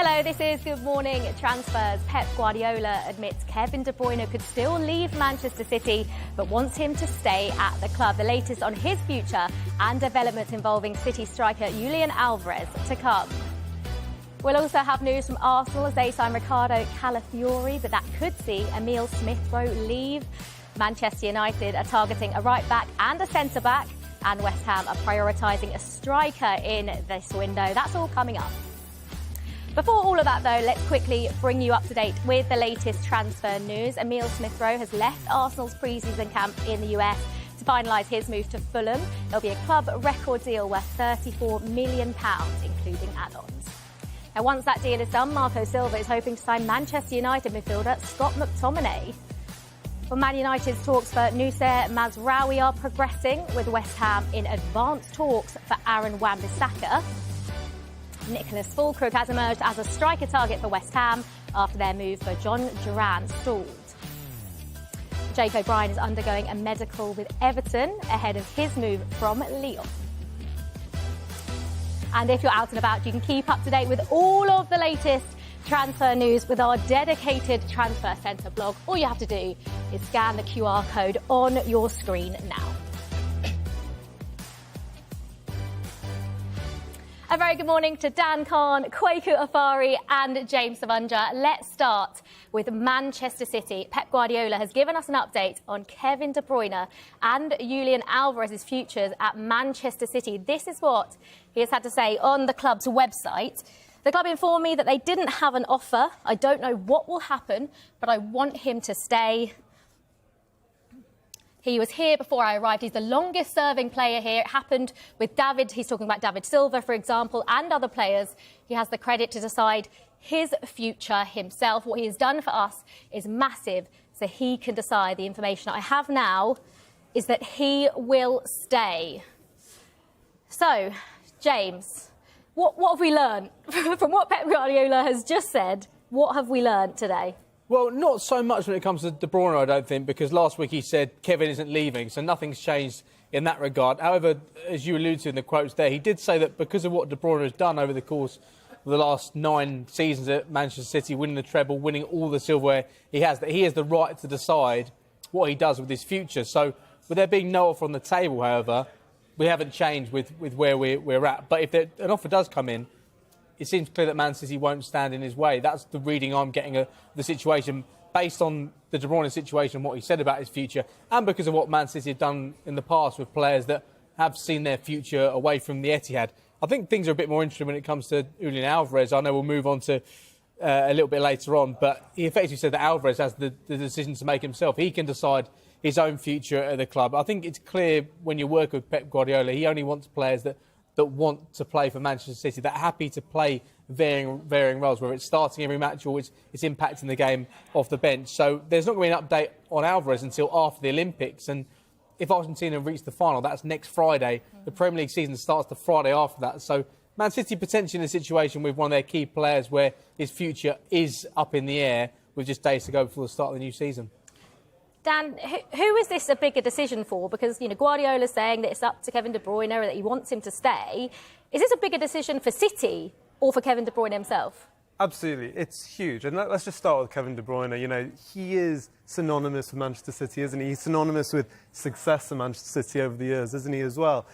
Hello, this is Good Morning Transfers. Pep Guardiola admits Kevin De Bruyne could still leave Manchester City, but wants him to stay at the club. The latest on his future and developments involving City striker Julian Alverez to come. We'll also have news from Arsenal as they sign Ricardo Calafiori, but that could see Emile Smith-Rowe leave. Manchester United are targeting a right-back and a centre-back, and West Ham are prioritising a striker in this window. That's all coming up. Before all of that, though, let's quickly bring you up to date with the latest transfer news. Emile Smith-Rowe has left Arsenal's pre-season camp in the US to finalise his move to Fulham. There'll be a club record deal worth £34 million, including add-ons. Now, once that deal is done, Marco Silva is hoping to sign Manchester United midfielder Scott McTominay. Well, Man United's talks for Noussair Mazraoui are progressing, with West Ham in advanced talks for Aaron Wan-Bissaka. Nicholas Fulkrug has emerged as a striker target for West Ham after their move for John Duran stalled. Jake O'Brien is undergoing a medical with Everton ahead of his move from Lyon. And if you're out and about, you can keep up to date with all of the latest transfer news with our dedicated Transfer Centre blog. All you have to do is scan the QR code on your screen now. A very good morning to Dan Khan, Kwaku Afari and James Savanja. Let's start with Manchester City. Pep Guardiola has given us an update on Kevin De Bruyne and Julian Alvarez's futures at Manchester City. This is what he has had to say on the club's website. The club informed me that they didn't have an offer. I don't know what will happen, but I want him to stay. He was here before I arrived. He's the longest serving player here. It happened with David. He's talking about David Silva, for example, and other players. He has the credit to decide his future himself. What he has done for us is massive, so he can decide. The information I have now is that he will stay. So, James, what have we learned from what Pep Guardiola has just said? What have we learned today? Well, not so much when it comes to De Bruyne, I don't think, because last week he said Kevin isn't leaving, so nothing's changed in that regard. However, as you alluded to in the quotes there, he did say that because of what De Bruyne has done over the course of the last 9 seasons at Manchester City, winning the treble, winning all the silverware he has, that he has the right to decide what he does with his future. So, with there being no offer on the table, however, we haven't changed with where we're at. But if an offer does come in, it seems clear that Man City won't stand in his way. That's the reading I'm getting of the situation based on the De Bruyne situation and what he said about his future, and because of what Man City have done in the past with players that have seen their future away from the Etihad. I think things are a bit more interesting when it comes to Julian Alvarez. I know we'll move on to a little bit later on, but he effectively said that Alvarez has the decision to make himself. He can decide his own future at the club. I think it's clear when you work with Pep Guardiola, he only wants players that want to play for Manchester City, that are happy to play varying roles, whether it's starting every match or it's impacting the game off the bench. So there's not going to be an update on Alvarez until after the Olympics. And if Argentina reach the final, that's next Friday. The Premier League season starts the Friday after that. So Man City potentially in a situation with one of their key players where his future is up in the air with just days to go before the start of the new season. Dan, who is this a bigger decision for? Because, Guardiola's saying that it's up to Kevin De Bruyne or that he wants him to stay. Is this a bigger decision for City or for Kevin De Bruyne himself? Absolutely. It's huge. And let's just start with Kevin De Bruyne. He is synonymous with Manchester City, isn't he? He's synonymous with success in Manchester City over the years, isn't he, as well?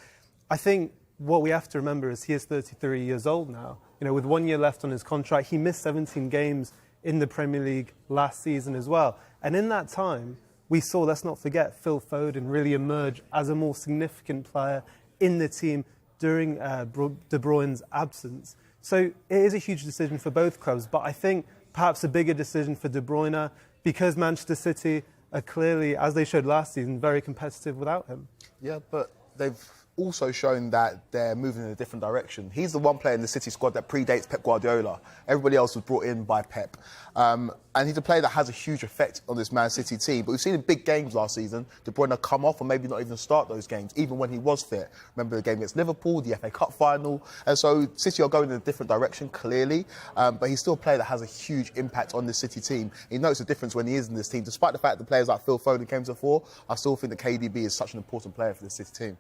I think what we have to remember is he is 33 years old now. With 1 year left on his contract, he missed 17 games in the Premier League last season as well. And in that time, we saw, let's not forget, Phil Foden really emerge as a more significant player in the team during De Bruyne's absence. So it is a huge decision for both clubs, but I think perhaps a bigger decision for De Bruyne because Manchester City are clearly, as they showed last season, very competitive without him. Yeah, but they've also shown that they're moving in a different direction. He's the one player in the City squad that predates Pep Guardiola. Everybody else was brought in by Pep. And he's a player that has a huge effect on this Man City team. But we've seen in big games last season, De Bruyne come off or maybe not even start those games, even when he was fit. Remember the game against Liverpool, the FA Cup final. And so City are going in a different direction, clearly. But he's still a player that has a huge impact on the City team. He knows the difference when he is in this team. Despite the fact that players like Phil Foden came to the fore, I still think that KDB is such an important player for the City team.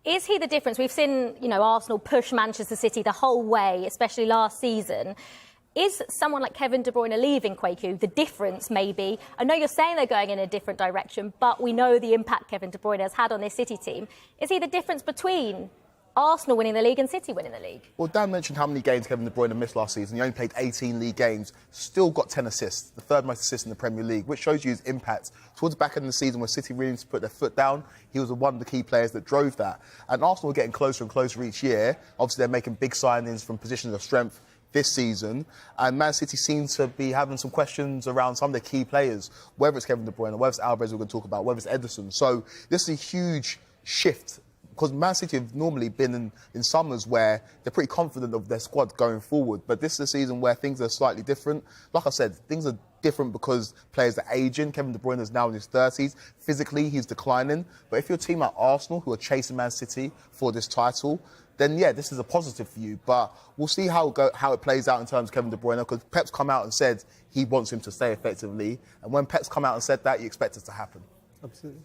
Is he the difference? We've seen, Arsenal push Manchester City the whole way, especially last season. Is someone like Kevin De Bruyne leaving, Kwaku, the difference maybe? I know you're saying they're going in a different direction, but we know the impact Kevin De Bruyne has had on this City team. Is he the difference between Arsenal winning the league and City winning the league? Well, Dan mentioned how many games Kevin De Bruyne missed last season. He only played 18 league games, still got 10 assists, the third most assists in the Premier League, which shows you his impact. Towards the back end of the season, when City really needed to put their foot down, he was one of the key players that drove that. And Arsenal were getting closer and closer each year. Obviously, they're making big signings from positions of strength this season, and Man City seems to be having some questions around some of their key players, whether it's Kevin De Bruyne, whether it's Alverez we're going to talk about, whether it's Ederson. So this is a huge shift, because Man City have normally been in summers where they're pretty confident of their squad going forward, but this is a season where things are slightly different. Like I said, things are different because players are aging. Kevin De Bruyne is now in his 30s. Physically, he's declining. But if you're a team like Arsenal, who are chasing Man City for this title, then yeah, this is a positive for you. But we'll see how it plays out in terms of Kevin De Bruyne, because Pep's come out and said he wants him to stay effectively. And when Pep's come out and said that, you expect it to happen. Absolutely.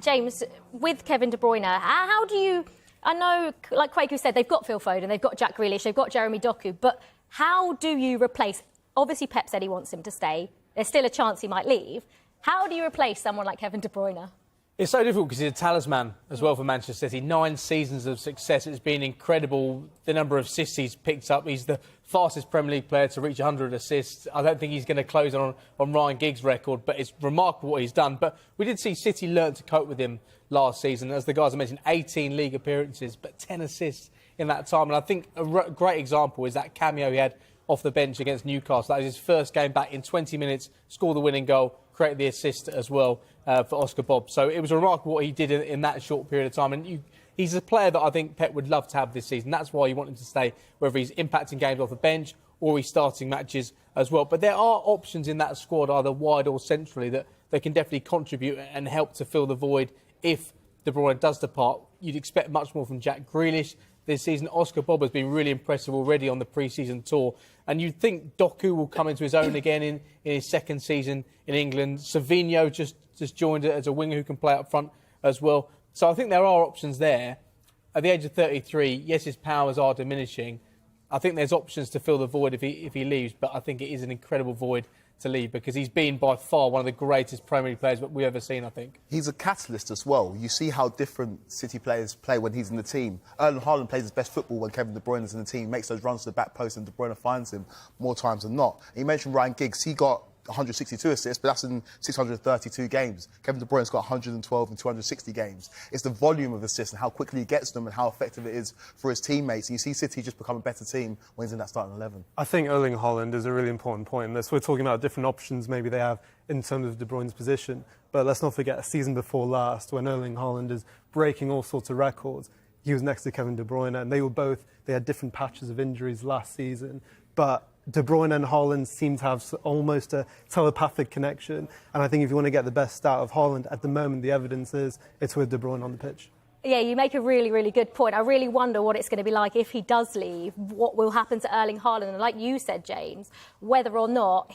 James, with Kevin De Bruyne, how do you... I know, like Kwaku said, they've got Phil Foden, they've got Jack Grealish, they've got Jeremy Doku, but how do you replace... Obviously, Pep said he wants him to stay. There's still a chance he might leave. How do you replace someone like Kevin De Bruyne? It's so difficult because he's a talisman as well for Manchester City. 9 seasons of success. It's been incredible. The number of assists he's picked up. He's the fastest Premier League player to reach 100 assists. I don't think he's going to close on Ryan Giggs' record, but it's remarkable what he's done. But we did see City learn to cope with him last season. As the guys have mentioned, 18 league appearances, but 10 assists in that time. And I think a great example is that cameo he had off the bench against Newcastle. That was his first game back in 20 minutes, scored the winning goal, created the assist as well for Oscar Bob. So it was remarkable what he did in that short period of time. And he's a player that I think Pep would love to have this season. That's why you want him to stay, whether he's impacting games off the bench or he's starting matches as well. But there are options in that squad, either wide or centrally, that they can definitely contribute and help to fill the void if De Bruyne does depart. You'd expect much more from Jack Grealish this season. Oscar Bob has been really impressive already on the pre-season tour. And you'd think Doku will come into his own again in his second season in England. Savinho just joined it as a winger who can play up front as well. So I think there are options there. At the age of 33, yes, his powers are diminishing. I think there's options to fill the void if he leaves, but I think it is an incredible void to leave because he's been by far one of the greatest Premier League players that we've ever seen, I think. He's a catalyst as well. You see how different City players play when he's in the team. Erling Haaland plays his best football when Kevin De Bruyne is in the team, makes those runs to the back post and De Bruyne finds him more times than not. And you mentioned Ryan Giggs. He got 162 assists, but that's in 632 games. Kevin De Bruyne's got 112 in 260 games. It's the volume of assists and how quickly he gets them and how effective it is for his teammates. And you see City just become a better team when he's in that starting 11. I think Erling Haaland is a really important point in this. We're talking about different options maybe they have in terms of De Bruyne's position, but let's not forget a season before last when Erling Haaland is breaking all sorts of records. He was next to Kevin De Bruyne and they had different patches of injuries last season, but De Bruyne and Haaland seem to have almost a telepathic connection. And I think if you want to get the best out of Haaland, at the moment, the evidence is it's with De Bruyne on the pitch. Yeah, you make a really, really good point. I really wonder what it's going to be like if he does leave, what will happen to Erling Haaland. And like you said, James, whether or not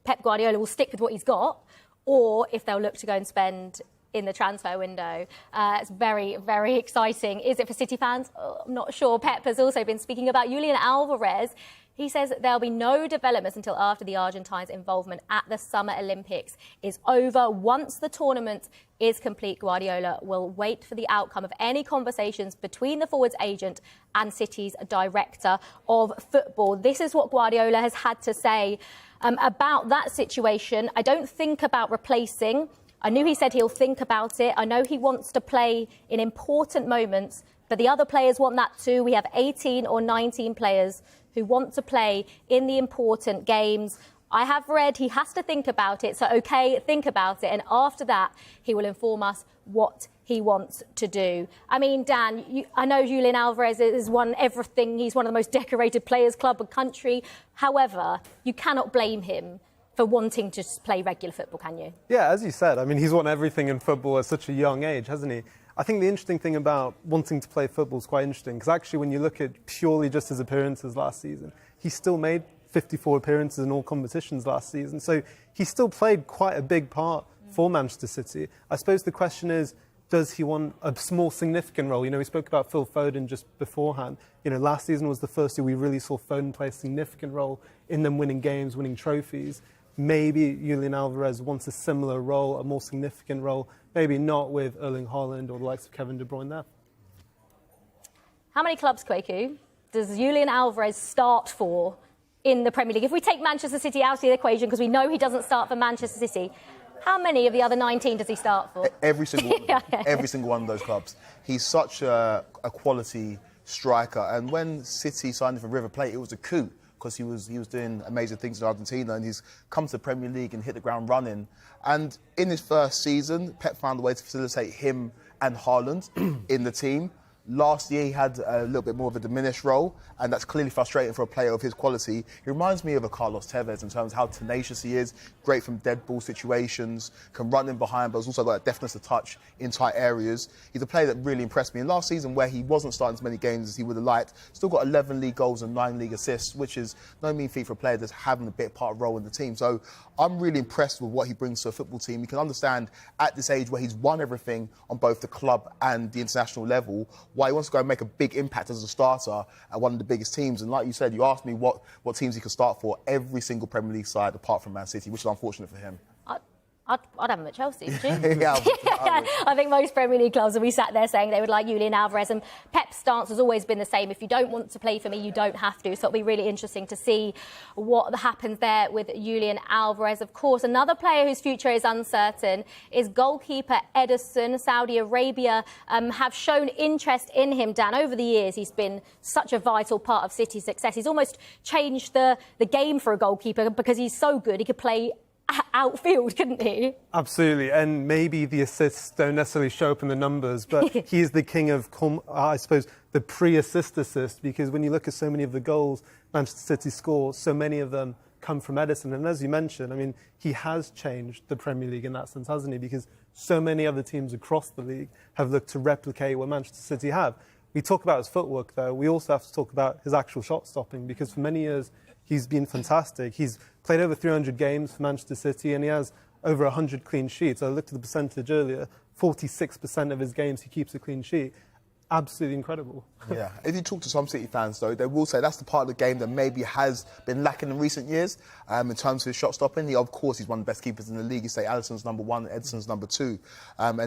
Pep Guardiola will stick with what he's got, or if they'll look to go and spend in the transfer window. It's very, very exciting. Is it for City fans? Oh, I'm not sure. Pep has also been speaking about Julian Alvarez. He says there'll be no developments until after the Argentines' involvement at the Summer Olympics is over. Once the tournament is complete, Guardiola will wait for the outcome of any conversations between the forwards agent and City's director of football. This is what Guardiola has had to say about that situation. I don't think about replacing. I knew he said he'll think about it. I know he wants to play in important moments, but the other players want that too. We have 18 or 19 players who want to play in the important games. I have read he has to think about it. So, OK, think about it. And after that, he will inform us what he wants to do. I mean, Dan, I know Julian Alvarez has won everything. He's one of the most decorated players, club and country. However, you cannot blame him for wanting to just play regular football, can you? Yeah, as you said, I mean, he's won everything in football at such a young age, hasn't he? I think the interesting thing about wanting to play football is quite interesting because actually when you look at purely just his appearances last season, he still made 54 appearances in all competitions last season. So he still played quite a big part for Manchester City. I suppose the question is, does he want a more significant role? You know, we spoke about Phil Foden just beforehand. You know, last season was the first year we really saw Foden play a significant role in them winning games, winning trophies. Maybe Julian Alvarez wants a similar role, a more significant role, maybe not with Erling Haaland or the likes of Kevin De Bruyne there. How many clubs, Kwaku, does Julian Alvarez start for in the Premier League? If we take Manchester City out of the equation, because we know he doesn't start for Manchester City, how many of the other 19 does he start for? Every single one. Every single one of those clubs. He's such a quality striker. And when City signed him for River Plate, it was a coup, because he was doing amazing things in Argentina, and he's come to the Premier League and hit the ground running. And in his first season, Pep found a way to facilitate him and Haaland in the team. Last year, he had a little bit more of a diminished role, and that's clearly frustrating for a player of his quality. He reminds me of a Carlos Tevez in terms of how tenacious he is, great from dead ball situations, can run in behind, but has also got that deftness of touch in tight areas. He's a player that really impressed me. And last season, where he wasn't starting as many games as he would have liked, still got 11 league goals and 9 league assists, which is no mean feat for a player that's having a bit part of role in the team. So I'm really impressed with what he brings to a football team. You can understand at this age where he's won everything on both the club and the international level, why he wants to go and make a big impact as a starter at one of the biggest teams. And like you said, you asked me what teams he could start for. Every single Premier League side apart from Man City, which is unfortunate for him. I'd have him at Chelsea, would you? Yeah, I think most Premier League clubs will be sat there saying they would like Julian Alvarez, and Pep's stance has always been the same. If you don't want to play for me, you don't have to. So it'll be really interesting to see what happens there with Julian Alvarez. Of course, another player whose future is uncertain is goalkeeper Ederson. Saudi Arabia have shown interest in him, Dan. Over the years, he's been such a vital part of City's success. He's almost changed the game for a goalkeeper because he's so good. He could play outfield, couldn't he? Absolutely, and maybe the assists don't necessarily show up in the numbers, but he is the king of, I suppose, the pre-assist assist, because when you look at so many of the goals Manchester City score, so many of them come from Ederson. And as you mentioned, I mean, he has changed the Premier League in that sense, hasn't he? Because so many other teams across the league have looked to replicate what Manchester City have. We talk about his footwork, though. We also have to talk about his actual shot stopping, because for many years he's been fantastic. He's played over 300 games for Manchester City, and he has over 100 clean sheets. I looked at the percentage earlier. 46% of his games he keeps a clean sheet. Absolutely incredible. Yeah. If you talk to some City fans, though, they will say that's the part of the game that maybe has been lacking in recent years in terms of his shot stopping. Of course, he's one of the best keepers in the league. You say Alisson's number one, Ederson's number two. And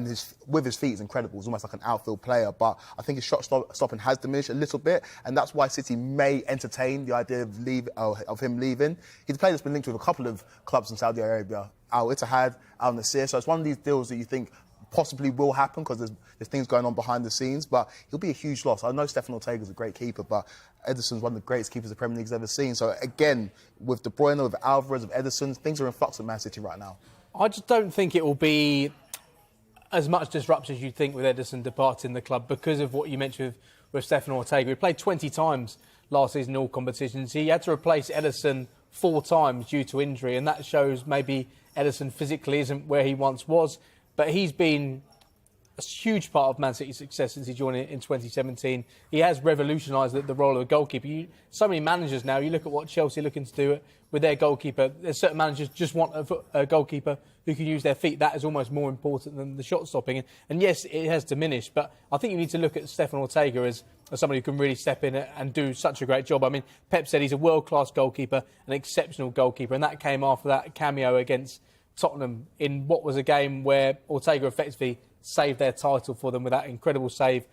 with his feet, he's incredible. He's almost like an outfield player. But I think his shot stopping has diminished a little bit. And that's why City may entertain the idea of him leaving. He's a player that's been linked with a couple of clubs in Saudi Arabia. Al Ittihad, Al Nassr. So it's one of these deals that you think possibly will happen because there's things going on behind the scenes, but he'll be a huge loss. I know Stefan Ortega's a great keeper, but Ederson's one of the greatest keepers the Premier League's ever seen. So again, with De Bruyne, with Alverez, with Ederson, things are in flux at Man City right now. I just don't think it will be as much disruption as you'd think with Ederson departing the club because of what you mentioned with Stefan Ortega. He played 20 times last season in all competitions. He had to replace Ederson 4 times due to injury, and that shows maybe Ederson physically isn't where he once was. But he's been a huge part of Man City's success since he joined in 2017. He has revolutionised the role of a goalkeeper. So many managers now, you look at what Chelsea are looking to do with their goalkeeper. There's certain managers just want a goalkeeper who can use their feet. That is almost more important than the shot stopping. And yes, it has diminished, but I think you need to look at Stefan Ortega as somebody who can really step in and do such a great job. I mean, Pep said he's a world-class goalkeeper, an exceptional goalkeeper, and that came after that cameo against Tottenham in what was a game where Ortega effectively saved their title for them with that incredible save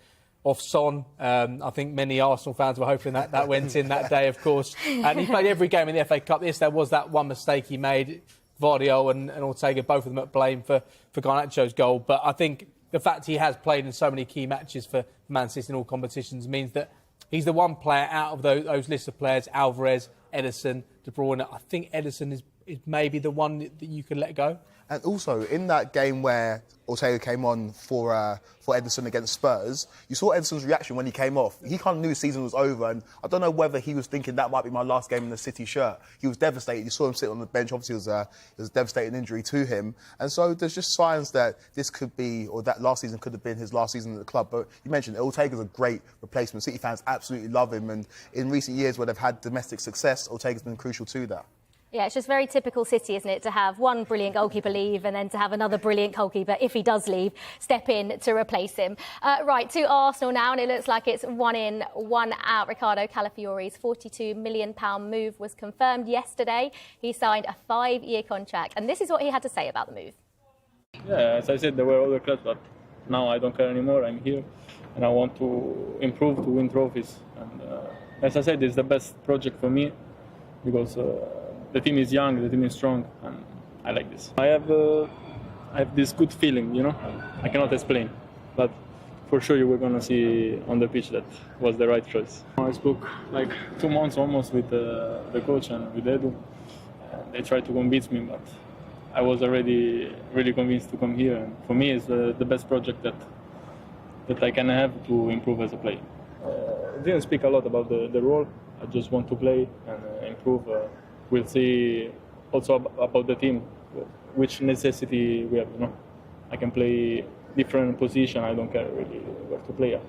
off Son. I think many Arsenal fans were hoping that went in that day, of course. And he played every game in the FA Cup. Yes, there was that one mistake he made. Vardio and Ortega, both of them at blame for Garnacho's goal. But I think the fact he has played in so many key matches for Man City in all competitions means that he's the one player out of those lists of players, Alverez, Ederson, De Bruyne. I think Ederson is maybe the one that you could let go. And also, in that game where Ortega came on for Ederson against Spurs, you saw Ederson's reaction when he came off. He kind of knew his season was over, and I don't know whether he was thinking that might be my last game in the City shirt. He was devastated. You saw him sit on the bench. Obviously, it was a devastating injury to him. And so there's just signs that this could be, or that last season could have been his last season at the club. But you mentioned Ortega's a great replacement. City fans absolutely love him, and in recent years where they've had domestic success, Ortega's been crucial to that. Yeah, it's just very typical City, isn't it, to have one brilliant goalkeeper leave and then to have another brilliant goalkeeper, if he does leave, step in to replace him. Right, to Arsenal now, and it looks like it's 1 in, 1 out. Ricardo Calafiori's £42 million move was confirmed yesterday. He signed a 5-year contract, and this is what he had to say about the move. Yeah, as I said, there were other clubs, but now I don't care anymore. I'm here, and I want to improve, to win trophies. And as I said, it's the best project for me because the team is young, the team is strong, and I like this. I have this good feeling, you know. I cannot explain, but for sure you were going to see on the pitch that was the right choice. I spoke like 2 months almost with the coach and with Edu. They tried to convince me, but I was already really convinced to come here. And for me, it's the best project that I can have to improve as a player. I didn't speak a lot about the role. I just want to play and improve. We'll see also about the team, which necessity we have. You know, I can play different position. I don't care really where to play at.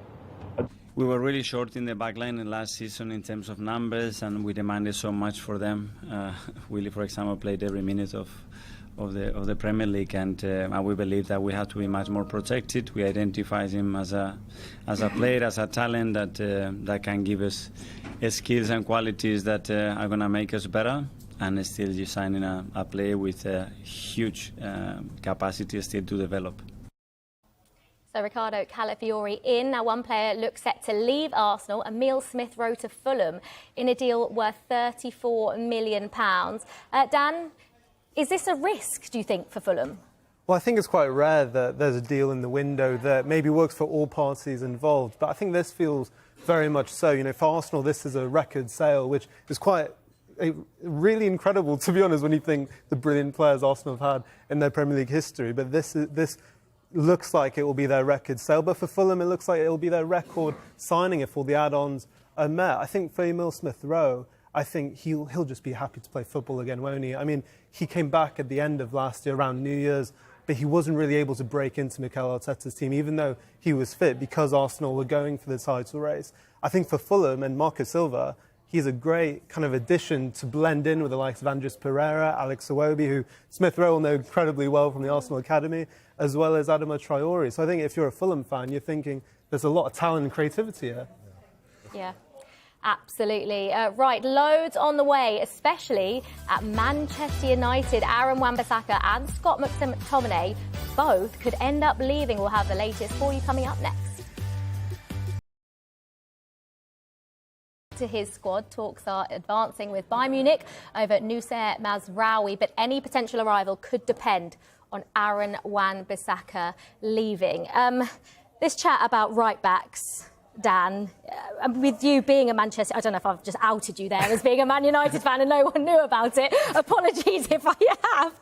We were really short in the backline last season in terms of numbers, and we demanded so much for them. Willie, for example, played every minute of the Premier League, and we believe that we have to be much more protected. We identified him as a player, as a talent that can give us skills and qualities that are going to make us better, and still just signing a player with a huge capacity still to develop. So Ricardo Calafiori in. Now one player looks set to leave Arsenal, Emile Smith-Rowe to Fulham, in a deal worth £34 million. Dan, is this a risk, do you think, for Fulham? Well, I think it's quite rare that there's a deal in the window that maybe works for all parties involved. But I think this feels very much so. You know, for Arsenal, this is a record sale, which is quite really incredible, to be honest, when you think the brilliant players Arsenal have had in their Premier League history. But this looks like it will be their record sale. But for Fulham, it looks like it will be their record signing if all the add-ons are met. I think for Emile Smith-Rowe, I think he'll just be happy to play football again, won't he? I mean, he came back at the end of last year, around New Year's, but he wasn't really able to break into Mikel Arteta's team, even though he was fit, because Arsenal were going for the title race. I think for Fulham and Marco Silva, he's a great kind of addition to blend in with the likes of Andres Pereira, Alex Iwobi, who Smith-Rowe will know incredibly well from the Arsenal Academy, as well as Adama Traore. So I think if you're a Fulham fan, you're thinking there's a lot of talent and creativity here. Yeah. Absolutely. Right, loads on the way, especially at Manchester United. Wan-Bissaka and Scott McTominay both could end up leaving. We'll have the latest for you coming up next. To his squad, talks are advancing with Bayern Munich over Noussair Mazraoui, but any potential arrival could depend on Wan-Bissaka leaving. This chat about right-backs, Dan, with you being a Manchester, I don't know if I've just outed you there as being a Man United fan and no one knew about it. Apologies if I have.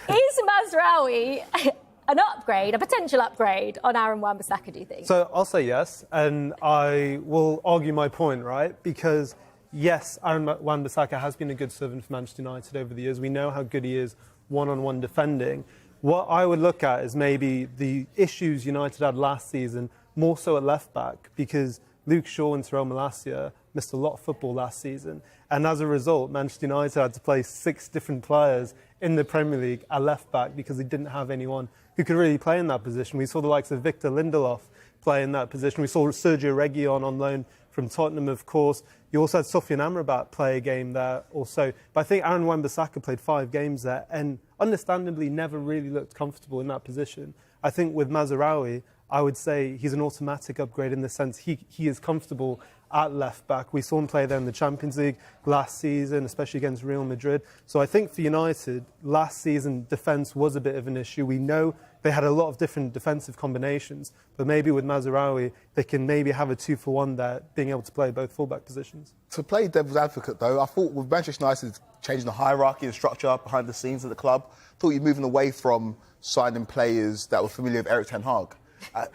Is Mazraoui an upgrade, a potential upgrade on Wan-Bissaka, do you think? So I'll say yes, and I will argue my point, right? Because yes, Wan-Bissaka has been a good servant for Manchester United over the years. We know how good he is one-on-one defending. What I would look at is maybe the issues United had last season, more so at left-back, because Luke Shaw and Tyrell Malacia missed a lot of football last season. And as a result, Manchester United had to play 6 different players in the Premier League at left-back because they didn't have anyone who could really play in that position. We saw the likes of Victor Lindelof play in that position. We saw Sergio Reguilon on loan from Tottenham, of course. You also had Sofiane Amrabat play a game there also. But I think Wan-Bissaka played 5 games there and understandably never really looked comfortable in that position. I think with Mazraoui, I would say he's an automatic upgrade in the sense he is comfortable at left back. We saw him play there in the Champions League last season, especially against Real Madrid. So I think for United, last season defence was a bit of an issue. We know they had a lot of different defensive combinations, but maybe with Mazraoui, they can maybe have a 2-for-1 there, being able to play both fullback positions. To play devil's advocate, though, I thought with Manchester United changing the hierarchy and structure behind the scenes of the club, I thought you're moving away from signing players that were familiar with Erik Ten Hag.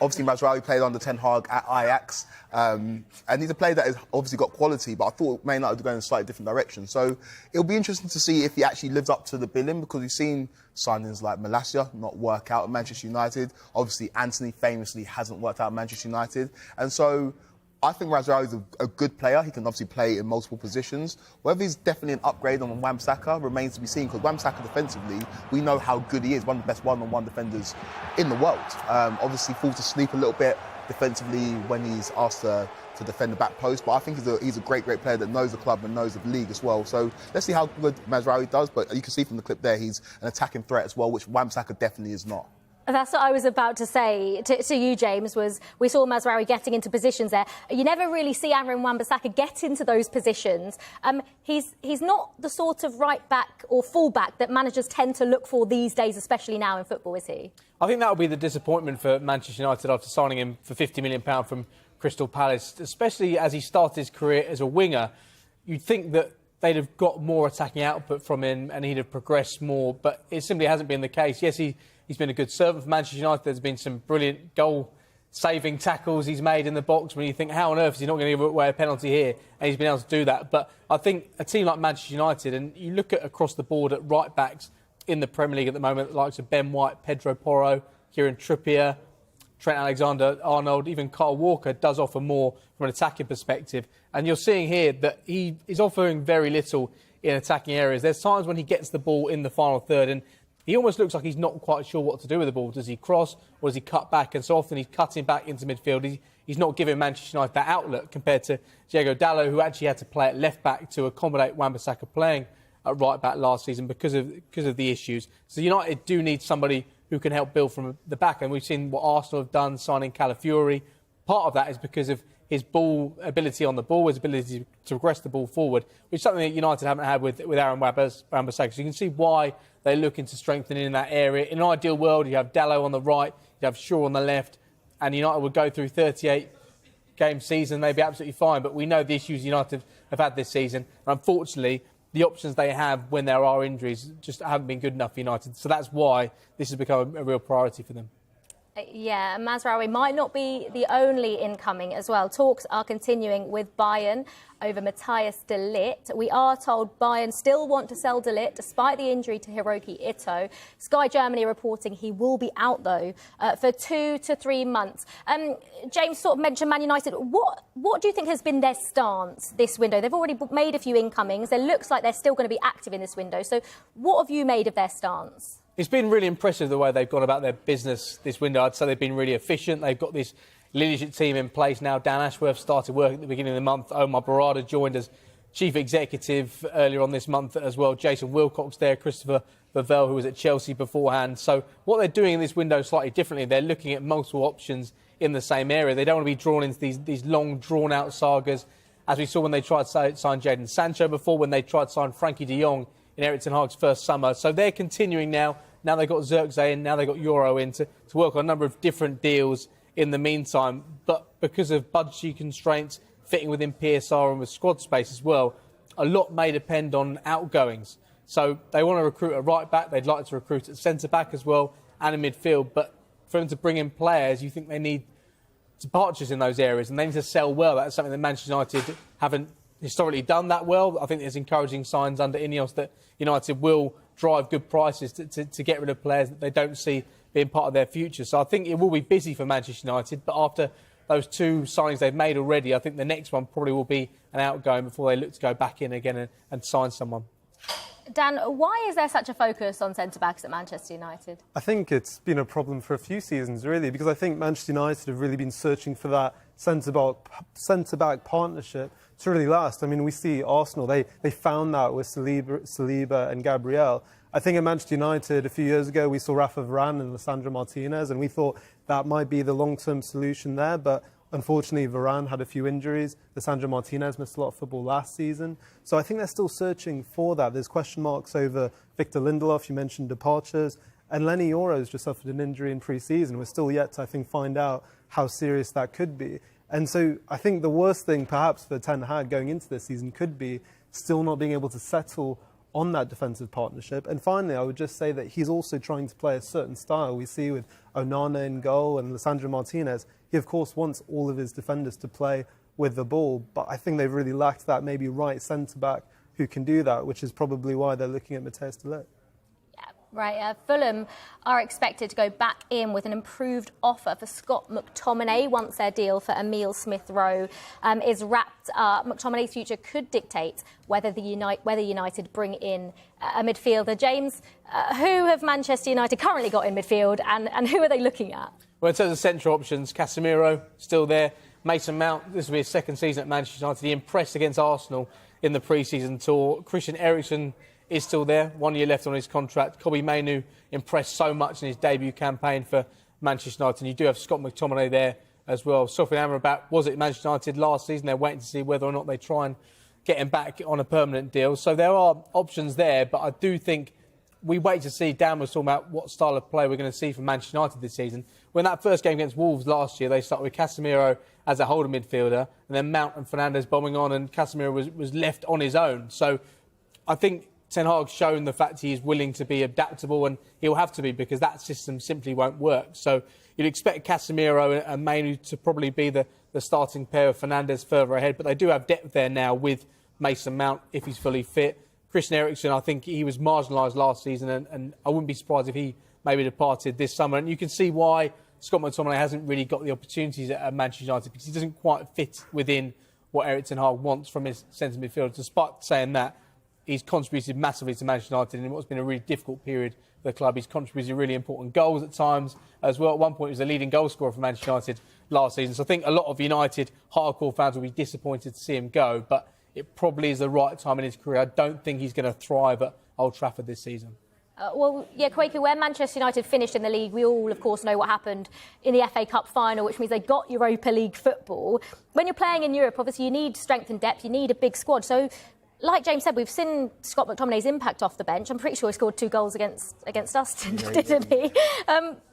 Obviously, Mazraoui played under Ten Hag at Ajax, and he's a player that has obviously got quality, but I thought Man United would go in a slightly different direction. So it'll be interesting to see if he actually lives up to the billing, because we've seen signings like Malacia not work out at Manchester United. Obviously, Anthony famously hasn't worked out at Manchester United. And so I think Mazraoui is a good player. He can obviously play in multiple positions. Whether he's definitely an upgrade on Wan-Bissaka remains to be seen, because Wan-Bissaka defensively, we know how good he is, one of the best one-on-one defenders in the world. Obviously falls asleep a little bit defensively when he's asked to defend the back post, but I think he's a great player that knows the club and knows the league as well. So let's see how good Mazraoui does, but you can see from the clip there he's an attacking threat as well, which Wan-Bissaka definitely is not. That's what I was about to say to you, James, was we saw Mazraoui getting into positions there. You never really see Aaron Wan-Bissaka get into those positions. He's not the sort of right-back or full-back that managers tend to look for these days, especially now in football, is he? I think that will be the disappointment for Manchester United after signing him for £50 million from Crystal Palace, especially as he started his career as a winger. You'd think that they'd have got more attacking output from him and he'd have progressed more, but it simply hasn't been the case. Yes, he's been a good servant for Manchester United. There's been some brilliant goal-saving tackles he's made in the box when you think, how on earth is he not going to give away a penalty here? And he's been able to do that. But I think a team like Manchester United, and you look at across the board at right-backs in the Premier League at the moment, the likes of Ben White, Pedro Porro, Kieran Trippier, Trent Alexander-Arnold, even Kyle Walker does offer more from an attacking perspective. And you're seeing here that he is offering very little in attacking areas. There's times when he gets the ball in the final third and he almost looks like he's not quite sure what to do with the ball. Does he cross or does he cut back? And so often he's cutting back into midfield. He's not giving Manchester United that outlet compared to Diego Dallo, who actually had to play at left back to accommodate Wan-Bissaka playing at right back last season because of the issues. So United do need somebody who can help build from the back. And we've seen what Arsenal have done, signing Calafiori. Part of that is because of his ball ability on the ball, his ability to progress the ball forward, which is something that United haven't had with Aaron Wan-Bissaka. So you can see why they're looking to strengthen in that area. In an ideal world, you have Dallo on the right, you have Shaw on the left, and United would go through 38-game season, they'd be absolutely fine. But we know the issues United have had this season. And unfortunately, the options they have when there are injuries just haven't been good enough for United. So that's why this has become a real priority for them. Yeah, Mazraoui might not be the only incoming as well. Talks are continuing with Bayern over Matthias de Ligt. We are told Bayern still want to sell de Ligt despite the injury to Hiroki Ito. Sky Germany reporting he will be out, though, for 2 to 3 months. James sort of mentioned Man United. What do you think has been their stance this window? They've already made a few incomings. It looks like they're still going to be active in this window. So what have you made of their stance? It's been really impressive the way they've gone about their business this window. I'd say they've been really efficient. They've got this leadership team in place now. Dan Ashworth started work at the beginning of the month. Omar Barada joined as chief executive earlier on this month as well. Jason Wilcox there, Christopher Vavell, who was at Chelsea beforehand. So what they're doing in this window slightly differently. They're looking at multiple options in the same area. They don't want to be drawn into these long, drawn-out sagas, as we saw when they tried to sign Jadon Sancho before, when they tried to sign Frankie de Jong in Erik ten Hag's first summer. So they're continuing now. Now they've got Zirkzee in, now they've got Euro in to work on a number of different deals in the meantime. But because of budgetary constraints, fitting within PSR and with squad space as well, a lot may depend on outgoings. So they want to recruit a right-back, they'd like to recruit a centre-back as well, and a midfield. But for them to bring in players, you think they need departures in those areas, and they need to sell well. That's something that Manchester United haven't historically done that well. I think there's encouraging signs under Ineos that United will drive good prices to get rid of players that they don't see being part of their future. So I think it will be busy for Manchester United, but after those 2 signings they've made already, I think the next one probably will be an outgoing before they look to go back in again and sign someone. Dan, why is there such a focus on centre-backs at Manchester United? I think it's been a problem for a few seasons, really, because I think Manchester United have really been searching for that centre-back partnership to really last. I mean, we see Arsenal, they found that with Saliba and Gabriel. I think at Manchester United a few years ago, we saw Rafa Varane and Lisandro Martinez, and we thought that might be the long-term solution there, but unfortunately, Varane had a few injuries. Lisandro Martinez missed a lot of football last season. So I think they're still searching for that. There's question marks over Victor Lindelof. You mentioned departures. And Lenny Yoro's just suffered an injury in pre-season. We're still yet to, I think, find out how serious that could be. And so I think the worst thing, perhaps, for Ten Hag going into this season could be still not being able to settle on that defensive partnership. And finally, I would just say that he's also trying to play a certain style. We see with Onana in goal and Lisandro Martinez, he, of course, wants all of his defenders to play with the ball. But I think they've really lacked that maybe right centre-back who can do that, which is probably why they're looking at Matthias de Ligt. Right, Fulham are expected to go back in with an improved offer for Scott McTominay once their deal for Emile Smith-Rowe is wrapped up. McTominay's future could dictate whether United bring in a midfielder. James, who have Manchester United currently got in midfield and who are they looking at? Well, in terms of central options, Casemiro still there. Mason Mount, this will be his second season at Manchester United. He impressed against Arsenal in the pre-season tour. Christian Eriksen is still there, 1 year left on his contract. Colby Bishop impressed so much in his debut campaign for Manchester United. And you do have Scott McTominay there as well. Sofian Amrabat was at Manchester United last season. They're waiting to see whether or not they try and get him back on a permanent deal. So there are options there, but I do think we wait to see. Dan was talking about what style of play we're going to see from Manchester United this season. When that first game against Wolves last year, they started with Casemiro as a holding midfielder, and then Mount and Fernandes bombing on, and Casemiro was left on his own. So I think Ten Hag's shown the fact he is willing to be adaptable, and he'll have to be because that system simply won't work. So you'd expect Casemiro and Mainu to probably be the starting pair of Fernandes further ahead, but they do have depth there now with Mason Mount if he's fully fit. Christian Eriksen, I think he was marginalised last season, and I wouldn't be surprised if he maybe departed this summer. And you can see why Scott McTominay hasn't really got the opportunities at Manchester United, because he doesn't quite fit within what Erik ten Hag wants from his centre midfielder. Despite saying that, he's contributed massively to Manchester United in what's been a really difficult period for the club. He's contributed really important goals at times as well. At one point, he was the leading goal scorer for Manchester United last season. So I think a lot of United hardcore fans will be disappointed to see him go, but it probably is the right time in his career. I don't think he's going to thrive at Old Trafford this season. Quaker, where Manchester United finished in the league, we all, of course, know what happened in the FA Cup final, which means they got Europa League football. When you're playing in Europe, obviously, you need strength and depth. You need a big squad. So, like James said, we've seen Scott McTominay's impact off the bench. I'm pretty sure he scored 2 goals against us, didn't he?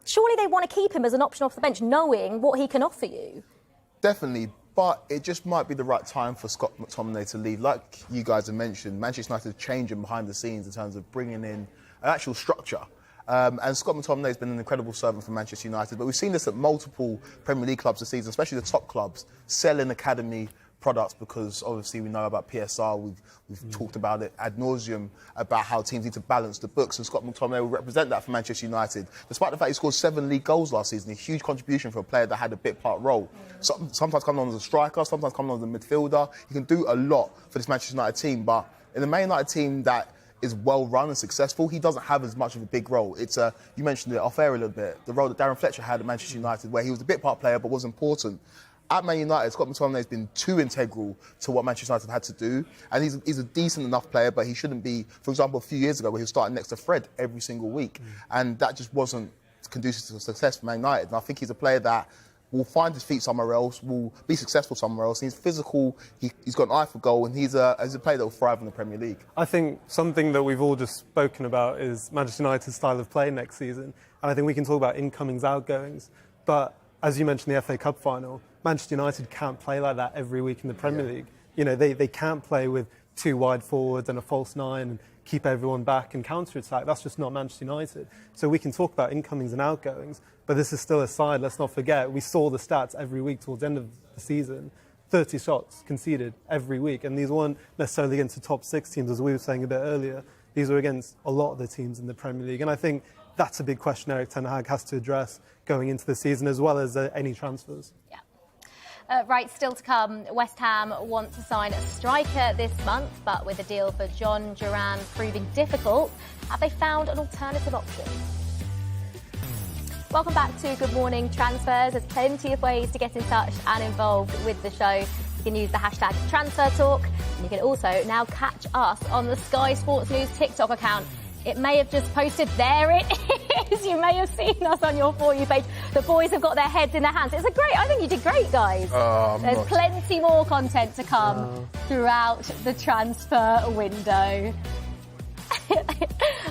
Surely they want to keep him as an option off the bench, knowing what he can offer you. Definitely. But it just might be the right time for Scott McTominay to leave. Like you guys have mentioned, Manchester United is changing behind the scenes in terms of bringing in an actual structure. And Scott McTominay has been an incredible servant for Manchester United. But we've seen this at multiple Premier League clubs this season, especially the top clubs, selling academy products, because obviously we know about PSR, we've talked about it ad nauseum about how teams need to balance the books, and Scott McTominay will represent that for Manchester United. Despite the fact he scored 7 league goals last season, a huge contribution for a player that had a bit part role. Sometimes coming on as a striker, sometimes coming on as a midfielder. He can do a lot for this Manchester United team, but in the Man United team that is well run and successful, he doesn't have as much of a big role. It's you mentioned it off air a little bit, the role that Darren Fletcher had at Manchester United, where he was a bit part player but was important. At Man United, Scott McTominay has been too integral to what Manchester United had to do, and he's a decent enough player, but he shouldn't be, for example, a few years ago where he was starting next to Fred every single week, and that just wasn't conducive to success for Man United. And I think he's a player that will find his feet somewhere else, will be successful somewhere else. He's physical, he's got an eye for goal, and he's a player that will thrive in the Premier League. I think something that we've all just spoken about is Manchester United's style of play next season, and I think we can talk about incomings, outgoings, but as you mentioned, the FA Cup final, Manchester United can't play like that every week in the Premier League. You know, they can't play with 2 wide forwards and a false 9 and keep everyone back and counter-attack. That's just not Manchester United. So we can talk about incomings and outgoings, but this is still a side. Let's not forget, we saw the stats every week towards the end of the season. 30 shots conceded every week, and these weren't necessarily against the top 6 teams, as we were saying a bit earlier. These were against a lot of the teams in the Premier League, and I think that's a big question Erik ten Hag has to address going into the season, as well as any transfers. Yeah. Right, still to come, West Ham want to sign a striker this month, but with a deal for John Duran proving difficult, have they found an alternative option? Welcome back to Good Morning Transfers. There's plenty of ways to get in touch and involved with the show. You can use the hashtag #TransferTalk, and you can also now catch us on the Sky Sports News TikTok account. It may have just posted. There it is. You may have seen us on your For You page. The boys have got their heads in their hands. I think you did great, guys. There's plenty more content to come throughout the transfer window.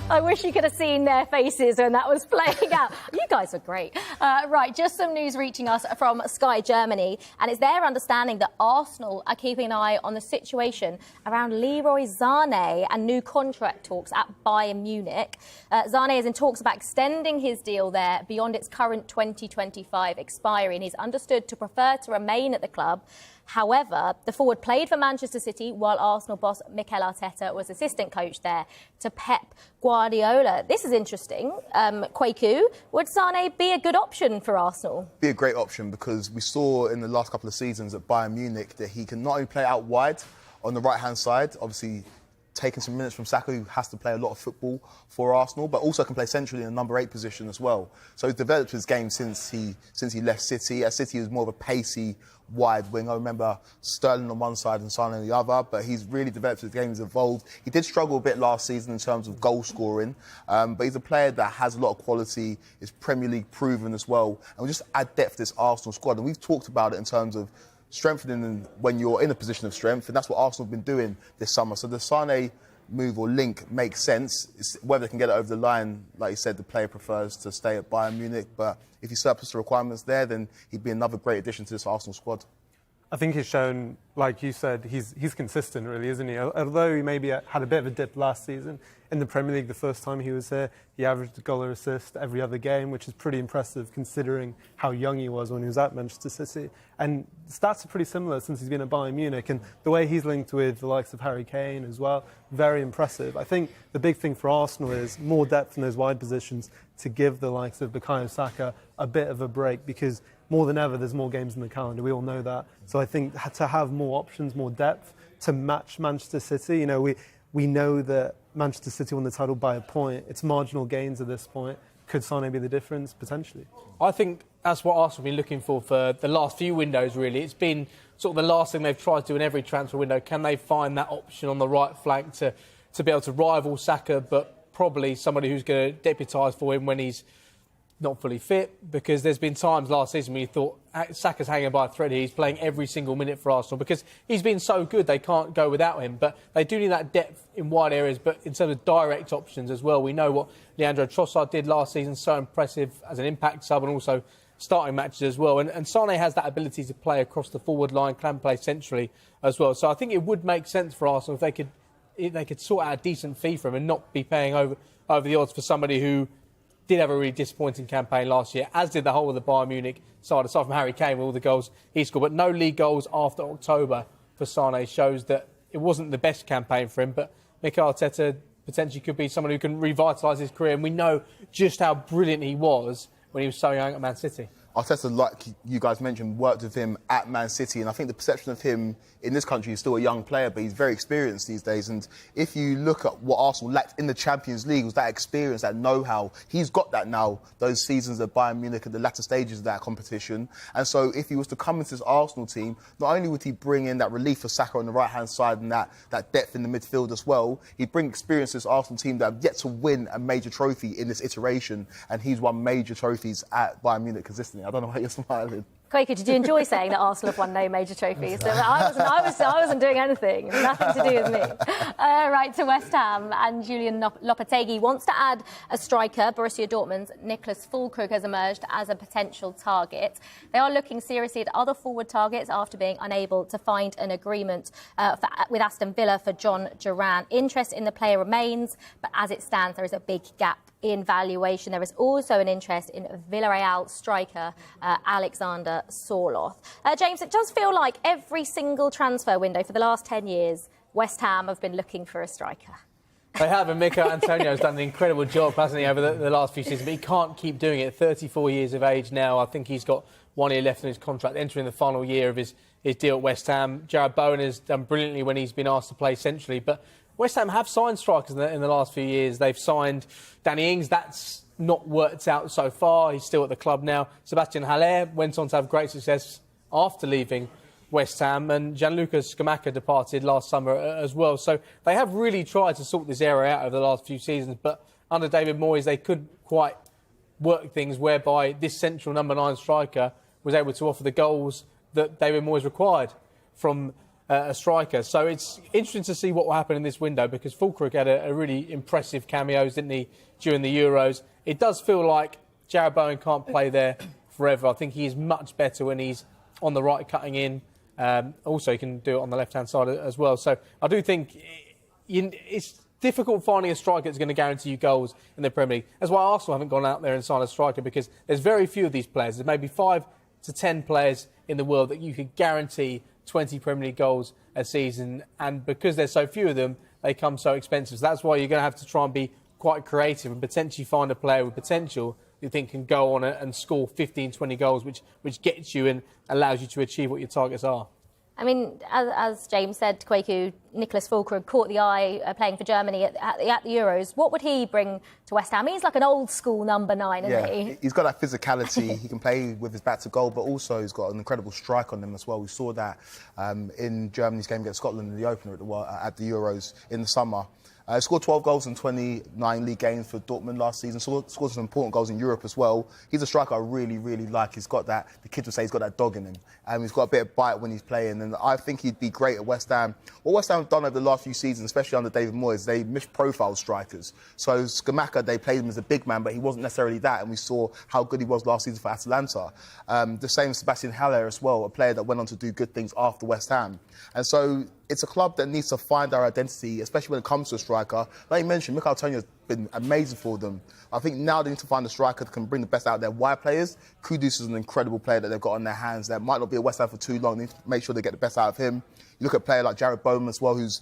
I wish you could have seen their faces when that was playing out. You guys are great. Right, just some news reaching us from Sky Germany, and it's their understanding that Arsenal are keeping an eye on the situation around Leroy Sane and new contract talks at Bayern Munich. Sane is in talks about extending his deal there beyond its current 2025 expiry, and he's understood to prefer to remain at the club. However, the forward played for Manchester City while Arsenal boss Mikel Arteta was assistant coach there to Pep Guardiola. This is interesting. Kwaku, would Sane be a good option for Arsenal? Be a great option because we saw in the last couple of seasons at Bayern Munich that he can not only play out wide on the right-hand side, obviously taking some minutes from Saka, who has to play a lot of football for Arsenal, but also can play centrally in the number 8 position as well. So he's developed his game since he left City. At City, he was more of a pacey wide wing. I remember Sterling on one side and Sane on the other, but he's really developed his game. He's evolved. He did struggle a bit last season in terms of goal scoring, but he's a player that has a lot of quality, is Premier League proven as well, and will just add depth to this Arsenal squad. And we've talked about it in terms of strengthening when you're in a position of strength, and that's what Arsenal have been doing this summer. So the Sane move or link makes sense. It's whether they can get it over the line, like you said, the player prefers to stay at Bayern Munich, but if he surplus the requirements there, then he'd be another great addition to this Arsenal squad. I think he's shown, like you said, he's consistent, really, isn't he? Although he maybe had a bit of a dip last season in the Premier League the first time he was here, he averaged a goal or assist every other game, which is pretty impressive considering how young he was when he was at Manchester City. And stats are pretty similar since he's been at Bayern Munich, and the way he's linked with the likes of Harry Kane as well, very impressive. I think the big thing for Arsenal is more depth in those wide positions to give the likes of Bukayo Saka a bit of a break, because more than ever, there's more games in the calendar. We all know that. So I think to have more options, more depth to match Manchester City. You know, we know that Manchester City won the title by a point. It's marginal gains at this point. Could Sane be the difference? Potentially. I think that's what Arsenal have been looking for the last few windows, really. It's been sort of the last thing they've tried to do in every transfer window. Can they find that option on the right flank to be able to rival Saka, but probably somebody who's going to deputise for him when he's not fully fit? Because there's been times last season when you thought Saka's hanging by a thread here. He's playing every single minute for Arsenal because he's been so good they can't go without him. But they do need that depth in wide areas, but in terms of direct options as well. We know what Leandro Trossard did last season, so impressive as an impact sub and also starting matches as well. And Sane has that ability to play across the forward line, can play centrally as well. So I think it would make sense for Arsenal if they could sort out a decent fee for him and not be paying over the odds for somebody who did have a really disappointing campaign last year, as did the whole of the Bayern Munich side, aside from Harry Kane with all the goals he scored. But no league goals after October for Sane shows that it wasn't the best campaign for him. But Mikel Arteta potentially could be someone who can revitalise his career. And we know just how brilliant he was when he was so young at Man City. Arteta, like you guys mentioned, worked with him at Man City, and I think the perception of him in this country is still a young player, but he's very experienced these days. And if you look at what Arsenal lacked in the Champions League, was that experience, that know-how. He's got that now, those seasons at Bayern Munich at the latter stages of that competition. And so if he was to come into this Arsenal team, not only would he bring in that relief for Saka on the right-hand side and that depth in the midfield as well, he'd bring experience to this Arsenal team that have yet to win a major trophy in this iteration, and he's won major trophies at Bayern Munich consistently. I don't know why you're smiling. Kwaku, did you enjoy saying that Arsenal have won no major trophies? So I wasn't doing anything. Nothing to do with me. Right, to West Ham, and Julian Lopetegui wants to add a striker. Borussia Dortmund's Nicholas Fulkrug has emerged as a potential target. They are looking seriously at other forward targets after being unable to find an agreement with Aston Villa for John Duran. Interest in the player remains, but as it stands, there is a big gap in valuation. There is also an interest in Villarreal striker Alexander Sorloth. James, it does feel like every single transfer window for the last 10 years, West Ham have been looking for a striker. They have, and Mikel Antonio has done an incredible job, hasn't he, over the last few seasons, but he can't keep doing it. 34 years of age now. I think he's got 1 year left in his contract, entering the final year of his deal at West Ham. Jared Bowen has done brilliantly when he's been asked to play centrally, but West Ham have signed strikers in the last few years. They've signed Danny Ings. That's not worked out so far. He's still at the club now. Sebastian Haller went on to have great success after leaving West Ham, and Gianluca Scamacca departed last summer as well. So they have really tried to sort this area out over the last few seasons, but under David Moyes they couldn't quite work things whereby this central number 9 striker was able to offer the goals that David Moyes required from a striker. So it's interesting to see what will happen in this window, because Fulkrug had a really impressive cameos, didn't he, during the Euros. It does feel like Jared Bowen can't play there forever. I think he is much better when he's on the right cutting in. Also, he can do it on the left-hand side as well. So I do think it's difficult finding a striker that's going to guarantee you goals in the Premier League. That's why Arsenal haven't gone out there and signed a striker, because there's very few of these players. There's maybe 5 to 10 players in the world that you could guarantee 20 Premier League goals a season, and because there's so few of them, they come so expensive. So that's why you're going to have to try and be quite creative and potentially find a player with potential you think can go on and score 15, 20 goals, which gets you and allows you to achieve what your targets are. I mean, as James said, Kwaku, Nicholas Fulkrug caught the eye playing for Germany at the Euros. What would he bring to West Ham? He's like an old school number 9, isn't he? He's got that physicality. He can play with his back to goal, but also he's got an incredible strike on him as well. We saw that in Germany's game against Scotland in the opener at the Euros in the summer. Scored 12 goals in 29 league games for Dortmund last season. Scored some important goals in Europe as well. He's a striker I really, really like. He's got that, the kids would say he's got that dog in him. He's got a bit of bite when he's playing. And I think he'd be great at West Ham. What West Ham have done over the last few seasons, especially under David Moyes, they misprofiled strikers. So Scamacca, they played him as a big man, but he wasn't necessarily that. And we saw how good he was last season for Atalanta. The same with Sebastian Haller as well, a player that went on to do good things after West Ham. And so it's a club that needs to find our identity, especially when it comes to a striker. Like you mentioned, Mikel Antonio has been amazing for them. I think now they need to find a striker that can bring the best out of their wide players. Kudus is an incredible player that they've got on their hands that might not be at West Ham for too long. They need to make sure they get the best out of him. You look at a player like Jared Bowman as well, who's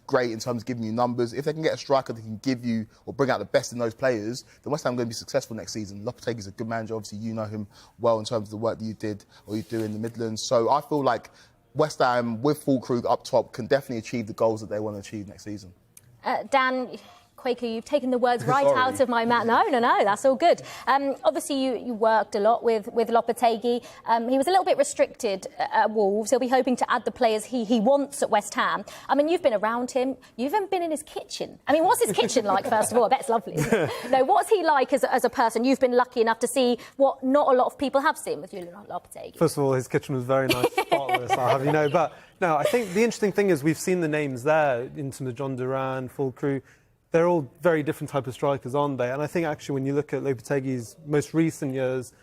great in terms of giving you numbers. If they can get a striker that can give you or bring out the best in those players, then West Ham are going to be successful next season. Lopetegui is a good manager. Obviously, you know him well in terms of the work that you did or you do in the Midlands. So I feel like West Ham, with Fulkrug up top, can definitely achieve the goals that they want to achieve next season. Dan, Kwaku, you've taken the words right out of my mouth. No, that's all good. Obviously, you worked a lot with Lopetegui. He was a little bit restricted at Wolves. He'll be hoping to add the players he wants at West Ham. I mean, you've been around him. You've even been in his kitchen. I mean, what's his kitchen like, first of all? I bet it's lovely. No, what's he like as a person? You've been lucky enough to see what not a lot of people have seen with Julian Lopetegui. First of all, his kitchen was very nice, spotless, I'll have you know. But no, I think the interesting thing is we've seen the names there, into the John Duran, Fulkrug. They're all very different type of strikers, aren't they? And I think actually when you look at Lopetegui's most recent years,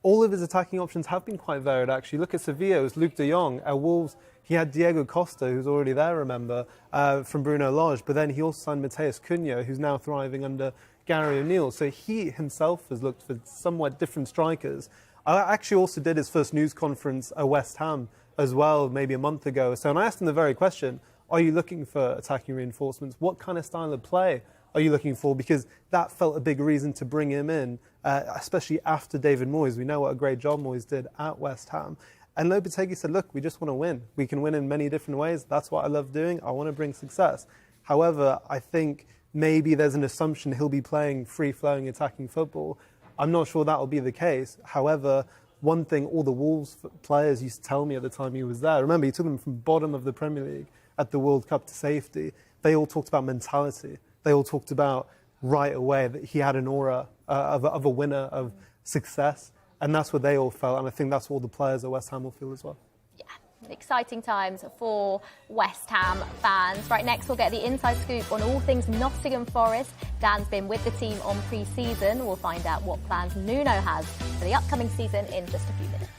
all of his attacking options have been quite varied, actually. Look at Sevilla, it was Luke de Jong. At Wolves, he had Diego Costa, who's already there, remember, from Bruyne Alvarez. But then he also signed Mateus Cunha, who's now thriving under Gary O'Neill. So he himself has looked for somewhat different strikers. I actually also did his first news conference at West Ham as well, maybe a month ago. So, and I asked him the very question, are you looking for attacking reinforcements? What kind of style of play are you looking for? Because that felt a big reason to bring him in, especially after David Moyes. We know what a great job Moyes did at West Ham. And Lopetegui said, look, we just want to win. We can win in many different ways. That's what I love doing. I want to bring success. However, I think maybe there's an assumption he'll be playing free-flowing attacking football. I'm not sure that will be the case. However, one thing all the Wolves players used to tell me at the time he was there, remember, he took them from bottom of the Premier League at the World Cup to safety. They all talked about mentality. They all talked about right away that he had an aura of a winner, of success. And that's what they all felt. And I think that's what all the players at West Ham will feel as well. Yeah, exciting times for West Ham fans. Right, next we'll get the inside scoop on all things Nottingham Forest. Dan's been with the team on pre-season. We'll find out what plans Nuno has for the upcoming season in just a few minutes.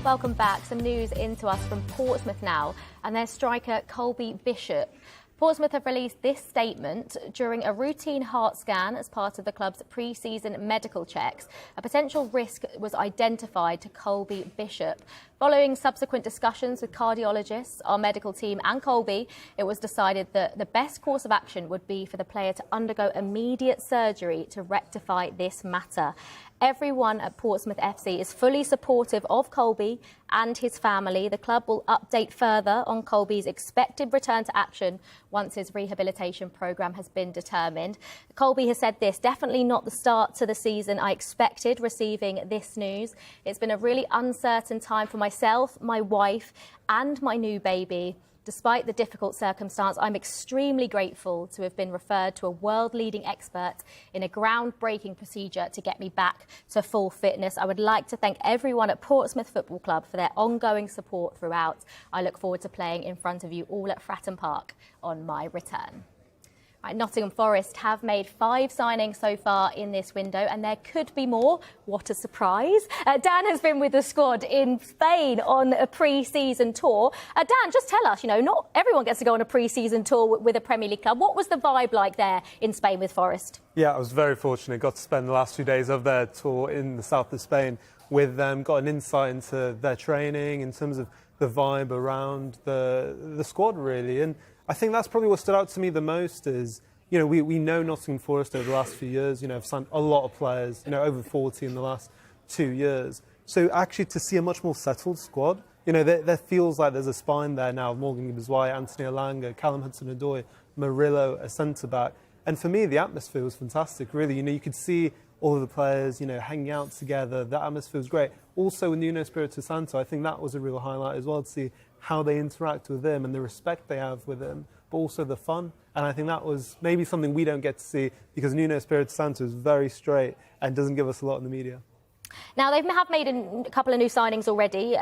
Welcome back. Some news into us from Portsmouth now, and their striker Colby Bishop. Portsmouth have released this statement during a routine heart scan as part of the club's pre-season medical checks. A potential risk was identified to Colby Bishop. Following subsequent discussions with cardiologists, our medical team and Colby, it was decided that the best course of action would be for the player to undergo immediate surgery to rectify this matter. Everyone at Portsmouth FC is fully supportive of Colby and his family. The club will update further on Colby's expected return to action once his rehabilitation programme has been determined. Colby has said this, definitely not the start to the season I expected receiving this news. It's been a really uncertain time for myself, my wife and my new baby. Despite the difficult circumstance, I'm extremely grateful to have been referred to a world-leading expert in a groundbreaking procedure to get me back to full fitness. I would like to thank everyone at Portsmouth Football Club for their ongoing support throughout. I look forward to playing in front of you all at Fratton Park on my return. Right, Nottingham Forest have made 5 signings so far in this window, and there could be more. What a surprise. Dan has been with the squad in Spain on a pre-season tour. Dan, just tell us, not everyone gets to go on a pre-season tour with a Premier League club. What was the vibe like there in Spain with Forest? Yeah, I was very fortunate. Got to spend the last few days of their tour in the south of Spain with them. Got an insight into their training in terms of the vibe around the squad, really. And I think that's probably what stood out to me the most is, we know Nottingham Forest over the last few years, have signed a lot of players, over 40 in the last 2 years. So actually to see a much more settled squad, there feels like there's a spine there now. Morgan Gibbs-White, Anthony Elanga, Callum Hudson-Odoi, Murillo, a centre-back. And for me, the atmosphere was fantastic, really. You could see all of the players, hanging out together. The atmosphere was great. Also with Nuno Espirito Santo, I think that was a real highlight as well, to see how they interact with him and the respect they have with him, but also the fun. And I think that was maybe something we don't get to see because Nuno Espirito Santo is very straight and doesn't give us a lot in the media. Now, they have made a couple of new signings already.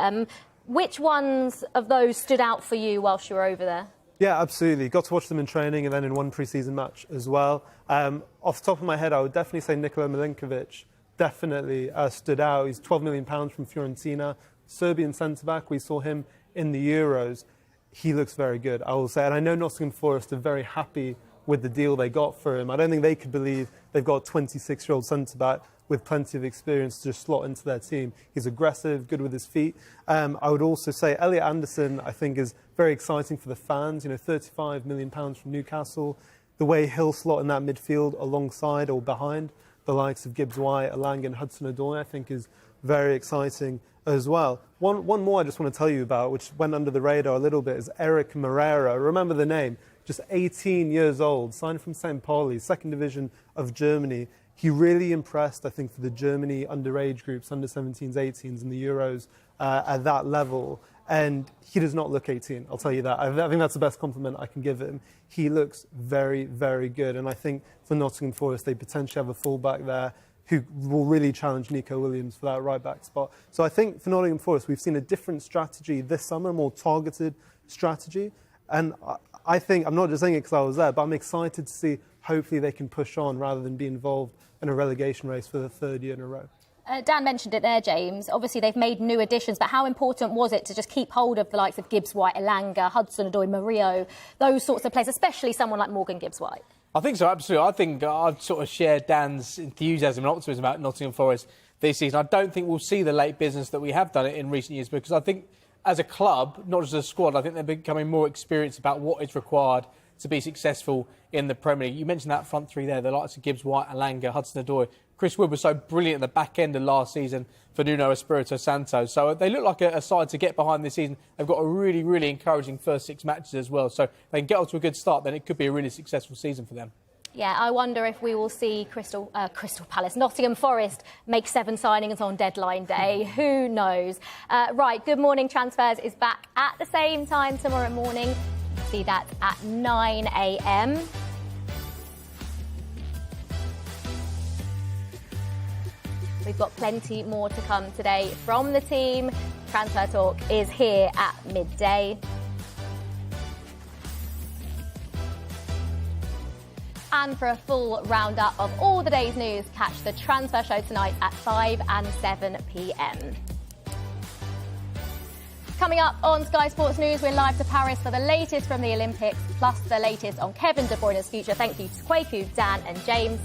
Which ones of those stood out for you whilst you were over there? Yeah, absolutely. Got to watch them in training and then in one pre-season match as well. Off the top of my head, I would definitely say Nikola Milinkovic definitely stood out. He's £12 million from Fiorentina, Serbian centre-back. We saw him in the Euros. He looks very good, I will say. And I know Nottingham Forest are very happy with the deal they got for him. I don't think they could believe they've got a 26-year-old centre-back with plenty of experience to just slot into their team. He's aggressive, good with his feet. I would also say Elliot Anderson, I think, is very exciting for the fans. £35 million from Newcastle. The way he'll slot in that midfield alongside or behind the likes of Gibbs-White, Elanga and Hudson-Odoi, I think is very exciting as well. One more I just want to tell you about, which went under the radar a little bit, is Erik Moreira. Remember the name. Just 18 years old, signed from St. Pauli, second division of Germany. He really impressed, I think, for the Germany underage groups, under 17s, 18s in the Euros at that level. And he does not look 18, I'll tell you that. I think that's the best compliment I can give him. He looks very, very good. And I think for Nottingham Forest, they potentially have a fullback there who will really challenge Nico Williams for that right-back spot. So I think for Nottingham Forest, we've seen a different strategy this summer, a more targeted strategy. And I think, I'm not just saying it because I was there, but I'm excited to see hopefully they can push on rather than be involved in a relegation race for the 3rd year in a row. Dan mentioned it there, James. Obviously, they've made new additions, but how important was it to just keep hold of the likes of Gibbs-White, Elanga, Hudson-Odoi, Murillo, those sorts of players, especially someone like Morgan Gibbs-White? I think so, absolutely. I think I'd sort of share Dan's enthusiasm and optimism about Nottingham Forest this season. I don't think we'll see the late business that we have done it in recent years because I think as a club, not just as a squad, I think they're becoming more experienced about what is required to be successful in the Premier League. You mentioned that front three there, the likes of Gibbs-White, Elanga, Hudson-Odoi. Chris Wood was so brilliant at the back end of last season for Nuno Espirito Santo. So they look like a side to get behind this season. They've got a really, really encouraging first 6 matches as well. So if they can get off to a good start, then it could be a really successful season for them. Yeah, I wonder if we will see Crystal Palace, Nottingham Forest, make 7 signings on deadline day. Who knows? Right, Good Morning Transfers is back at the same time tomorrow morning. See that at 9 a.m. We've got plenty more to come today from the team. Transfer Talk is here at midday. And for a full roundup of all the day's news, catch the Transfer Show tonight at 5 and 7 p.m. Coming up on Sky Sports News, we're live to Paris for the latest from the Olympics, plus the latest on Kevin De Bruyne's future. Thank you to Kwaku, Dan and James.